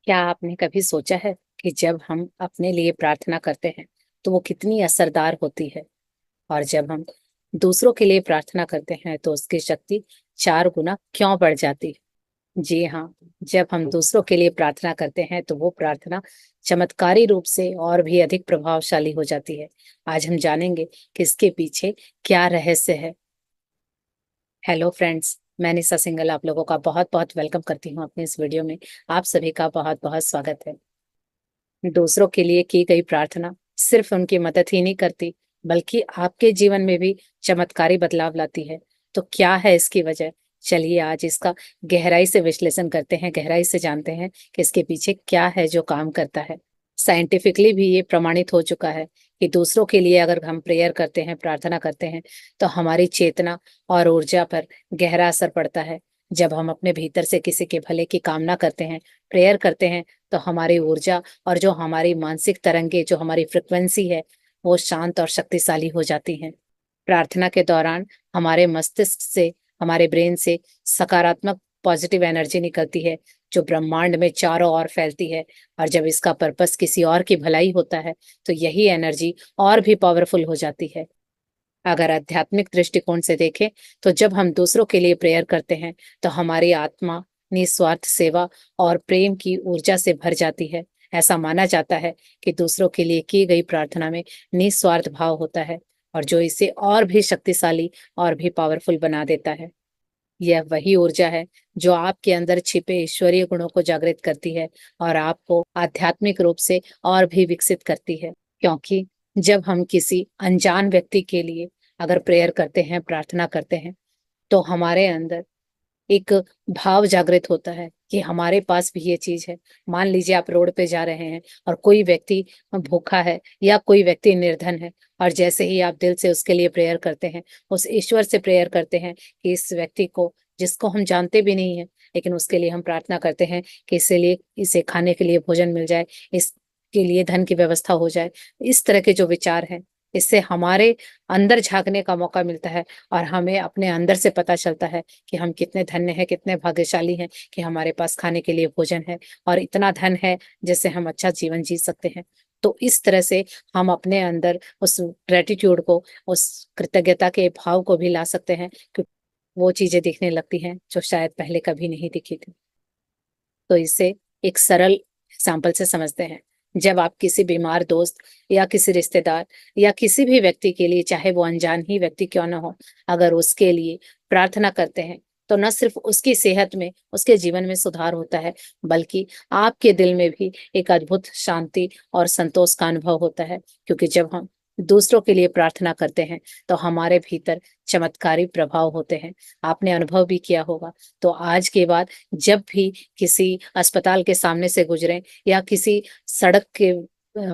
क्या आपने कभी सोचा है कि जब हम अपने लिए प्रार्थना करते हैं तो वो कितनी असरदार होती है, और जब हम दूसरों के लिए प्रार्थना करते हैं तो उसकी शक्ति 4 गुना क्यों बढ़ जाती है? जी हाँ, जब हम दूसरों के लिए प्रार्थना करते हैं तो वो प्रार्थना चमत्कारी रूप से और भी अधिक प्रभावशाली हो जाती है। आज हम जानेंगे कि इसके पीछे क्या रहस्य है। हेलो फ्रेंड्स, मैं निशा सिंगल आप लोगों का बहुत बहुत वेलकम करती हूँ अपने इस वीडियो में। आप सभी का बहुत बहुत स्वागत है। दूसरों के लिए की गई प्रार्थना सिर्फ उनकी मदद ही नहीं करती, बल्कि आपके जीवन में भी चमत्कारी बदलाव लाती है। तो क्या है इसकी वजह? चलिए आज इसका गहराई से विश्लेषण करते हैं, गहराई से जानते हैं कि इसके पीछे क्या है जो काम करता है। साइंटिफिकली भी ये प्रमाणित हो चुका है कि दूसरों के लिए अगर हम प्रेयर करते हैं, प्रार्थना करते हैं, तो हमारी चेतना और ऊर्जा पर गहरा असर पड़ता है। जब हम अपने भीतर से किसी के भले की कामना करते हैं, प्रेयर करते हैं, तो हमारी ऊर्जा और जो हमारी मानसिक तरंगे, जो हमारी फ्रिक्वेंसी है, वो शांत और शक्तिशाली हो जाती हैं। प्रार्थना के दौरान हमारे मस्तिष्क से, हमारे ब्रेन से सकारात्मक पॉजिटिव एनर्जी निकलती है, जो ब्रह्मांड में चारों ओर फैलती है। और जब इसका पर्पस किसी और की भलाई होता है, तो यही एनर्जी और भी पावरफुल हो जाती है। अगर आध्यात्मिक दृष्टिकोण से देखें, तो जब हम दूसरों के लिए प्रेयर करते हैं, तो हमारी आत्मा निस्वार्थ सेवा और प्रेम की ऊर्जा से भर जाती है। ऐसा माना जाता है कि दूसरों के लिए की गई प्रार्थना में निस्वार्थ भाव होता है, और जो इसे और भी शक्तिशाली और भी पावरफुल बना देता है। यह वही ऊर्जा है जो आपके अंदर छिपे ईश्वरीय गुणों को जागृत करती है और आपको आध्यात्मिक रूप से और भी विकसित करती है। क्योंकि जब हम किसी अनजान व्यक्ति के लिए अगर प्रेयर करते हैं, प्रार्थना करते हैं, तो हमारे अंदर एक भाव जागृत होता है कि हमारे पास भी ये चीज है। मान लीजिए आप रोड पे जा रहे हैं और कोई व्यक्ति भूखा है या कोई व्यक्ति निर्धन है, और जैसे ही आप दिल से उसके लिए प्रेयर करते हैं, उस ईश्वर से प्रेयर करते हैं कि इस व्यक्ति को, जिसको हम जानते भी नहीं है, लेकिन उसके लिए हम प्रार्थना करते हैं कि इसलिए इसे खाने के लिए भोजन मिल जाए, इसके लिए धन की व्यवस्था हो जाए। इस तरह के जो विचार हैं, इससे हमारे अंदर झांकने का मौका मिलता है, और हमें अपने अंदर से पता चलता है कि हम कितने धन्य हैं, कितने भाग्यशाली हैं कि हमारे पास खाने के लिए भोजन है और इतना धन है जिससे हम अच्छा जीवन जी सकते हैं। तो इस तरह से हम अपने अंदर उस ग्रेटिट्यूड को, उस कृतज्ञता के भाव को भी ला सकते हैं, क्योंकि वो चीजें दिखने लगती हैं जो शायद पहले कभी नहीं दिखी थी। तो इसे एक सरल एग्जाम्पल से समझते हैं। जब आप किसी बीमार दोस्त या किसी रिश्तेदार या किसी भी व्यक्ति के लिए, चाहे वो अनजान ही व्यक्ति क्यों ना हो, अगर उसके लिए प्रार्थना करते हैं, तो न सिर्फ उसकी सेहत में, उसके जीवन में सुधार होता है, बल्कि आपके दिल में भी एक अद्भुत शांति और संतोष का अनुभव होता है। क्योंकि जब हम दूसरों के लिए प्रार्थना करते हैं, तो हमारे भीतर चमत्कारी प्रभाव होते हैं। आपने अनुभव भी किया होगा। तो आज के बाद जब भी किसी अस्पताल के सामने से गुजरे या किसी सड़क के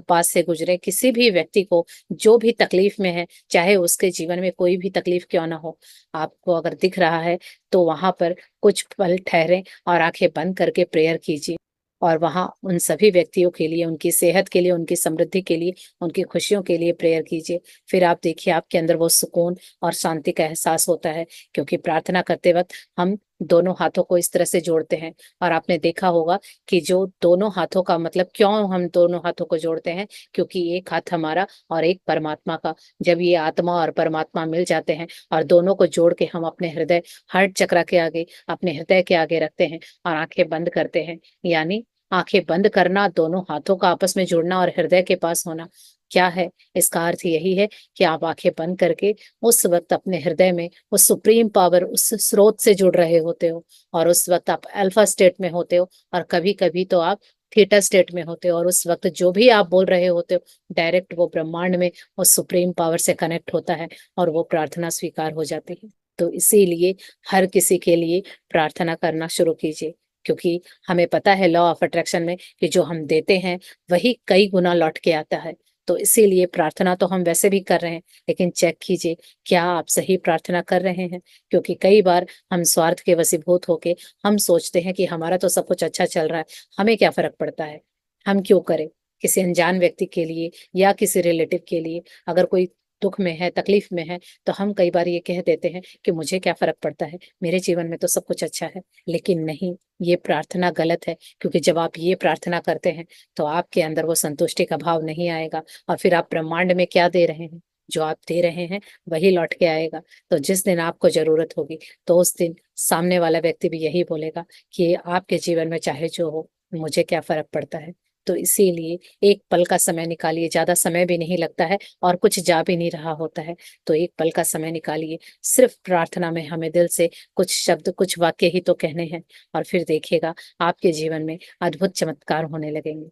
पास से गुजरे, किसी भी व्यक्ति को जो भी तकलीफ में है, चाहे उसके जीवन में कोई भी तकलीफ क्यों ना हो, आपको अगर दिख रहा है, तो वहां पर कुछ पल ठहरें और आंखें बंद करके प्रेयर कीजिए। और वहां उन सभी व्यक्तियों के लिए, उनकी सेहत के लिए, उनकी समृद्धि के लिए, उनकी खुशियों के लिए प्रेयर कीजिए। फिर आप देखिए आपके अंदर वो सुकून और शांति का एहसास होता है। क्योंकि प्रार्थना करते वक्त हम दोनों हाथों को इस तरह से जोड़ते हैं, और आपने देखा होगा कि जो दोनों हाथों का मतलब, क्यों हम दोनों हाथों को जोड़ते हैं? क्योंकि एक हाथ हमारा और एक परमात्मा का, जब ये आत्मा और परमात्मा मिल जाते हैं और दोनों को जोड़ के हम अपने हृदय, हार्ट चक्रा के आगे, अपने हृदय के आगे रखते हैं और आंखें बंद करते हैं, यानी आंखें बंद करना, दोनों हाथों का आपस में जुड़ना और हृदय के पास होना, क्या है इसका अर्थ? यही है कि आप आंखें बंद करके उस वक्त अपने हृदय में उस सुप्रीम पावर, उस स्रोत से जुड़ रहे होते हो, और उस वक्त आप अल्फा स्टेट में होते हो, और कभी कभी तो आप थीटा स्टेट में होते हो, और उस वक्त जो भी आप बोल रहे होते हो, डायरेक्ट वो ब्रह्मांड में उस सुप्रीम पावर से कनेक्ट होता है, और वो प्रार्थना स्वीकार हो जाती है। तो इसीलिए हर किसी के लिए प्रार्थना करना शुरू कीजिए। क्योंकि हमें पता है लॉ ऑफ अट्रैक्शन में कि जो हम देते हैं वही कई गुना लौट के आता है। तो इसीलिए प्रार्थना तो हम वैसे भी कर रहे हैं, लेकिन चेक कीजिए क्या आप सही प्रार्थना कर रहे हैं। क्योंकि कई बार हम स्वार्थ के वशीभूत होके हम सोचते हैं कि हमारा तो सब कुछ अच्छा चल रहा है, हमें क्या फर्क पड़ता है, हम क्यों करें। किसी अनजान व्यक्ति के लिए या किसी रिलेटिव के लिए अगर कोई दुख में है, तकलीफ में है, तो हम कई बार ये कह देते हैं कि मुझे क्या फर्क पड़ता है, मेरे जीवन में तो सब कुछ अच्छा है। लेकिन नहीं, ये प्रार्थना गलत है, क्योंकि जब आप ये प्रार्थना करते हैं तो आपके अंदर वो संतुष्टि का भाव नहीं आएगा, और फिर आप ब्रह्मांड में क्या दे रहे हैं, जो आप दे रहे हैं वही लौट के आएगा। तो जिस दिन आपको जरूरत होगी, तो उस दिन सामने वाला व्यक्ति भी यही बोलेगा कि आपके जीवन में चाहे जो हो, मुझे क्या फर्क पड़ता है। तो इसीलिए एक पल का समय निकालिए, ज्यादा समय भी नहीं लगता है और कुछ जा भी नहीं रहा होता है, तो एक पल का समय निकालिए, सिर्फ प्रार्थना में हमें दिल से कुछ शब्द, कुछ वाक्य ही तो कहने हैं, और फिर देखिएगा आपके जीवन में अद्भुत चमत्कार होने लगेंगे।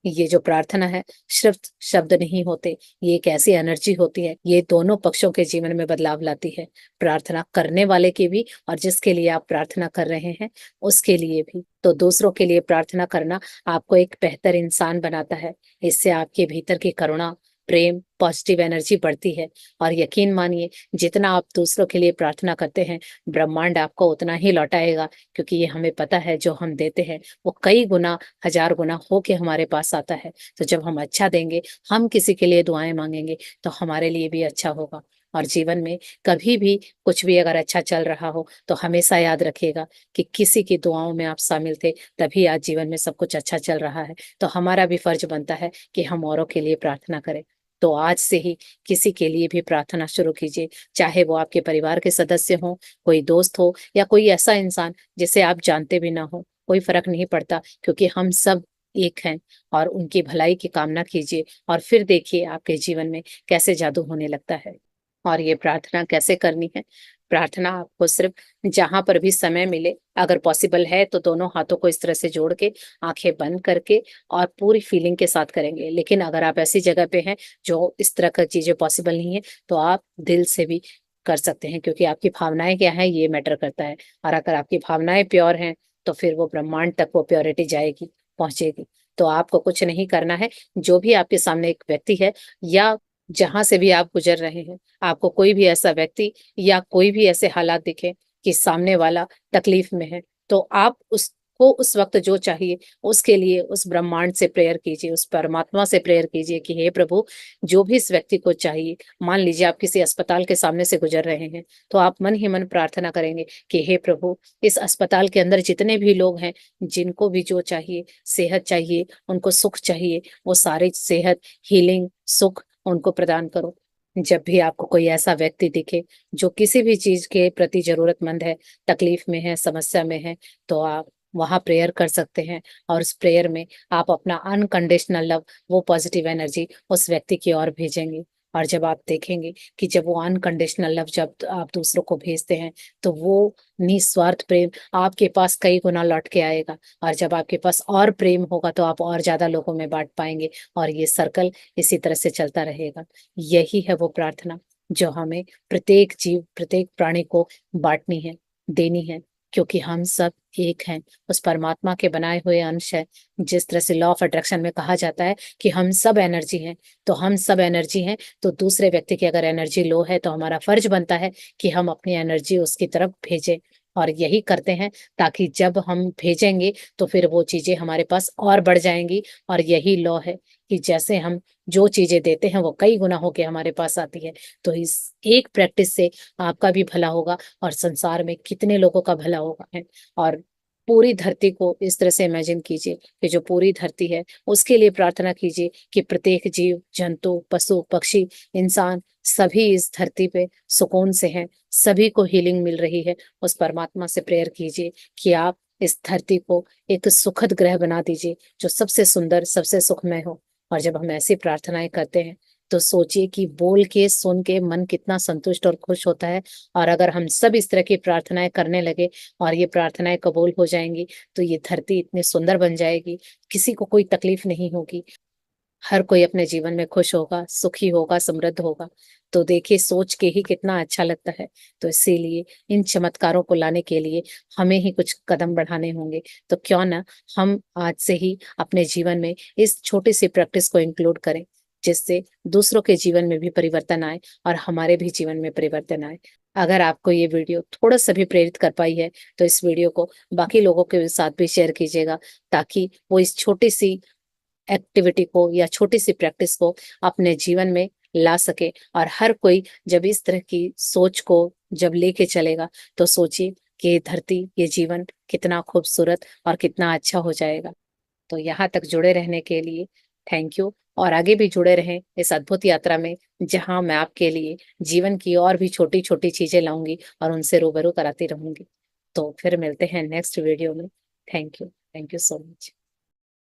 ये जो प्रार्थना है, सिर्फ शब्द नहीं होते, ये एक ऐसी एनर्जी होती है, ये दोनों पक्षों के जीवन में बदलाव लाती है, प्रार्थना करने वाले के भी और जिसके लिए आप प्रार्थना कर रहे हैं उसके लिए भी। तो दूसरों के लिए प्रार्थना करना आपको एक बेहतर इंसान बनाता है, इससे आपके भीतर की करुणा, प्रेम, पॉजिटिव एनर्जी बढ़ती है। और यकीन मानिए, जितना आप दूसरों के लिए प्रार्थना करते हैं, ब्रह्मांड आपको उतना ही लौटाएगा, क्योंकि ये हमें पता है जो हम देते हैं वो कई गुना, हजार गुना होके हमारे पास आता है। तो जब हम अच्छा देंगे, हम किसी के लिए दुआएं मांगेंगे, तो हमारे लिए भी अच्छा होगा। और जीवन में कभी भी कुछ भी अगर अच्छा चल रहा हो, तो हमेशा याद रखिएगा कि किसी की दुआओं में आप शामिल थे, तभी आज जीवन में सब कुछ अच्छा चल रहा है। तो हमारा भी फर्ज बनता है कि हम औरों के लिए प्रार्थना करें। तो आज से ही किसी के लिए भी प्रार्थना शुरू कीजिए, चाहे वो आपके परिवार के सदस्य हो, कोई दोस्त हो, या कोई ऐसा इंसान जिसे आप जानते भी ना हो, कोई फर्क नहीं पड़ता, क्योंकि हम सब एक हैं। और उनकी भलाई की कामना कीजिए, और फिर देखिए आपके जीवन में कैसे जादू होने लगता है। और ये प्रार्थना कैसे करनी है? प्रार्थना आपको सिर्फ जहां पर भी समय मिले, अगर पॉसिबल है तो दोनों हाथों को इस तरह से जोड़ के, आंखें बंद करके और पूरी फीलिंग के साथ करेंगे। लेकिन अगर आप ऐसी जगह पे हैं जो इस तरह की चीजें पॉसिबल नहीं है, तो आप दिल से भी कर सकते हैं, क्योंकि आपकी भावनाएं क्या है ये मैटर करता है। और अगर आपकी भावनाएं प्योर हैं, तो फिर वो ब्रह्मांड तक वो प्योरिटी जाएगी, पहुंचेगी। तो आपको कुछ नहीं करना है, जो भी आपके सामने एक व्यक्ति है, या जहां से भी आप गुजर रहे हैं, आपको कोई भी ऐसा व्यक्ति या कोई भी ऐसे हालात दिखे कि सामने वाला तकलीफ में है, तो आप उसको उस वक्त जो चाहिए उसके लिए उस ब्रह्मांड से प्रेयर कीजिए, उस परमात्मा से प्रेयर कीजिए कि हे प्रभु, जो भी इस व्यक्ति को चाहिए। मान लीजिए आप किसी अस्पताल के सामने से गुजर रहे हैं, तो आप मन ही मन प्रार्थना करेंगे कि हे प्रभु, इस अस्पताल के अंदर जितने भी लोग हैं, जिनको भी जो चाहिए, सेहत चाहिए, उनको सुख चाहिए, वो सारी सेहत, हीलिंग, सुख उनको प्रदान करो। जब भी आपको कोई ऐसा व्यक्ति दिखे जो किसी भी चीज के प्रति जरूरतमंद है, तकलीफ में है, समस्या में है, तो आप वहां प्रेयर कर सकते हैं। और उस प्रेयर में आप अपना अनकंडीशनल लव, वो पॉजिटिव एनर्जी उस व्यक्ति की ओर भेजेंगे। और जब आप देखेंगे कि जब वो अनकंडीशनल लव जब आप दूसरों को भेजते हैं, तो वो निस्वार्थ प्रेम आपके पास कई गुना लौट के आएगा। और जब आपके पास और प्रेम होगा, तो आप और ज्यादा लोगों में बांट पाएंगे, और ये सर्कल इसी तरह से चलता रहेगा। यही है वो प्रार्थना जो हमें प्रत्येक जीव, प्रत्येक प्राणी को बांटनी है, देनी है, क्योंकि हम सब एक हैं, उस परमात्मा के बनाए हुए अंश है। जिस तरह से लॉ ऑफ अट्रैक्शन में कहा जाता है कि हम सब एनर्जी हैं, तो हम सब एनर्जी हैं। तो दूसरे व्यक्ति की अगर एनर्जी लो है, तो हमारा फर्ज बनता है कि हम अपनी एनर्जी उसकी तरफ भेजें। और यही करते हैं, ताकि जब हम भेजेंगे तो फिर वो चीजें हमारे पास और बढ़ जाएंगी। और यही लॉ है कि जैसे हम जो चीजें देते हैं, वो कई गुना होके हमारे पास आती है। तो इस एक प्रैक्टिस से आपका भी भला होगा, और संसार में कितने लोगों का भला होगा है। और पूरी धरती को इस तरह से इमेजिन कीजिए कि जो पूरी धरती है, उसके लिए प्रार्थना कीजिए कि प्रत्येक जीव, जंतु, पशु, पक्षी, इंसान, सभी इस धरती पे सुकून से हैं, सभी को हीलिंग मिल रही है। उस परमात्मा से प्रेयर कीजिए कि आप इस धरती को एक सुखद ग्रह बना दीजिए, जो सबसे सुंदर, सबसे सुखमय हो। और जब हम ऐसी प्रार्थनाएं करते हैं, तो सोचिए कि बोल के, सुन के मन कितना संतुष्ट और खुश होता है। और अगर हम सब इस तरह की प्रार्थनाएं करने लगे, और ये प्रार्थनाएं कबूल हो जाएंगी, तो ये धरती इतनी सुंदर बन जाएगी, किसी को कोई तकलीफ नहीं होगी, हर कोई अपने जीवन में खुश होगा, सुखी होगा, समृद्ध होगा। तो देखिए, सोच के ही कितना अच्छा लगता है। तो इसीलिए इन चमत्कारों को लाने के लिए हमें ही कुछ कदम बढ़ाने होंगे। तो क्यों ना हम आज से ही अपने जीवन में इस छोटी सी प्रैक्टिस को इंक्लूड करें, जिससे दूसरों के जीवन में भी परिवर्तन आए और हमारे भी जीवन में परिवर्तन आए। अगर आपको ये वीडियो थोड़ा सा भी प्रेरित कर पाई है, तो इस वीडियो को बाकी लोगों के साथ भी शेयर कीजिएगा, ताकि वो इस छोटी सी एक्टिविटी को या छोटी सी प्रैक्टिस को अपने जीवन में ला सके। और हर कोई जब इस तरह की सोच को जब लेके चलेगा तो सोचिए कि ये धरती, ये जीवन कितना खूबसूरत और कितना अच्छा हो जाएगा। तो यहाँ तक जुड़े रहने के लिए थैंक यू, और आगे भी जुड़े रहें इस अद्भुत यात्रा में, जहाँ मैं आपके लिए जीवन की और भी छोटी छोटी चीजें लाऊंगी और उनसे रूबरू कराती रहूंगी। तो फिर मिलते हैं नेक्स्ट वीडियो में। Thank you so much.